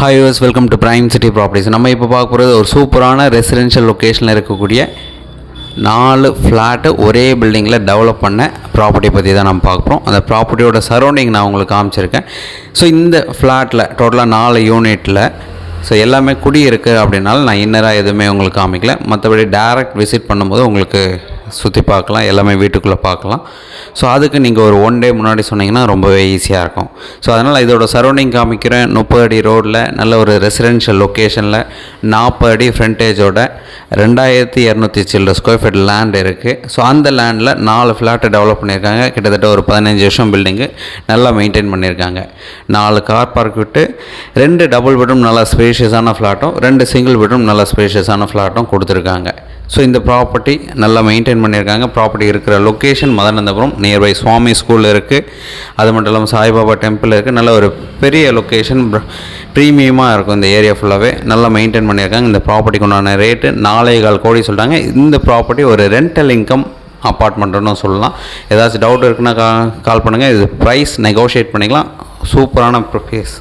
Hi use welcome to prime city properties. நம்ம இப்போ பார்க்க போகிறது ஒரு சூப்பரான ரெசிடென்ஷியல் லொக்கேஷனில் இருக்கக்கூடிய 4 ஃப்ளாட்டு ஒரே பில்டிங்கில் டெவலப் பண்ண ப்ராப்பர்ட்டி பற்றி தான் நம்ம பார்க்குறோம். அந்த ப்ராப்பர்ட்டியோட சரௌண்டிங் நான் உங்களுக்கு காமிச்சிருக்கேன். ஸோ இந்த ஃப்ளாட்டில் டோட்டலாக 4 யூனிட்டில் ஸோ எல்லாமே குடி இருக்குது அப்படின்னால நான் இன்னராக எதுவுமே உங்களுக்கு காமிக்கல. மற்றபடி டேரெக்ட் விசிட் பண்ணும்போது உங்களுக்கு சுற்றி பார்க்கலாம், எல்லாமே வீட்டுக்குள்ளே பார்க்கலாம். ஸோ அதுக்கு நீங்கள் ஒரு 1 டே முன்னாடி சொன்னீங்கன்னா ரொம்பவே ஈஸியாக இருக்கும். ஸோ அதனால் இதோட சரௌண்டிங் காமிக்கிறேன். 30 அடி ரோடில் நல்ல ஒரு ரெசிடென்ஷியல் லொக்கேஷனில் 40 அடி ஃப்ரண்டேஜோட 2200 சில்லற ஸ்கொயர் ஃபீட் லேண்ட் இருக்குது. ஸோ அந்த லேண்டில் 4 ஃப்ளாட்டை டெவலப் பண்ணியிருக்காங்க. கிட்டத்தட்ட ஒரு 15 வருஷம் பில்டிங்கு நல்லா மெயின்டைன் பண்ணியிருக்காங்க. 4 கார் பார்க் விட்டு 2 டபுள் பெட்ரூம் நல்லா ஸ்பேஷியஸான ஃப்ளாட்டும் 2 சிங்கிள் பெட்ரூம் நல்லா ஸ்பேஷியஸான ஃப்ளாட்டும் கொடுத்துருக்காங்க. ஸோ இந்த ப்ராப்பர்ட்டி நல்லா மெயின்டைன் பண்ணியிருக்காங்க. ப்ராப்பர்ட்டி இருக்கிற லொக்கேஷன் மதனந்தபுரம், நியர்பை சுவாமி ஸ்கூல் இருக்குது. அது மட்டும் இல்லாமல் சாய்பாபா டெம்பிள் இருக்குது. நல்ல ஒரு பெரிய லொக்கேஷன், ப்ரீமியமாக இருக்கும். இந்த ஏரியா ஃபுல்லாகவே நல்லா மெயின்டைன் பண்ணியிருக்காங்க. இந்த ப்ராப்பர்ட்டிக்கு உண்டான ரேட்டு 4.25 கோடி சொல்கிறாங்க. இந்த ப்ராப்பர்ட்டி ஒரு ரெண்டல் இன்கம் அப்பார்ட்மெண்ட்டுன்னு சொல்லலாம். ஏதாச்சும் டவுட் இருக்குன்னா கால் பண்ணுங்கள். இது ப்ரைஸ் நெகோஷியேட் பண்ணிக்கலாம். சூப்பரான ப்ரைஸ்.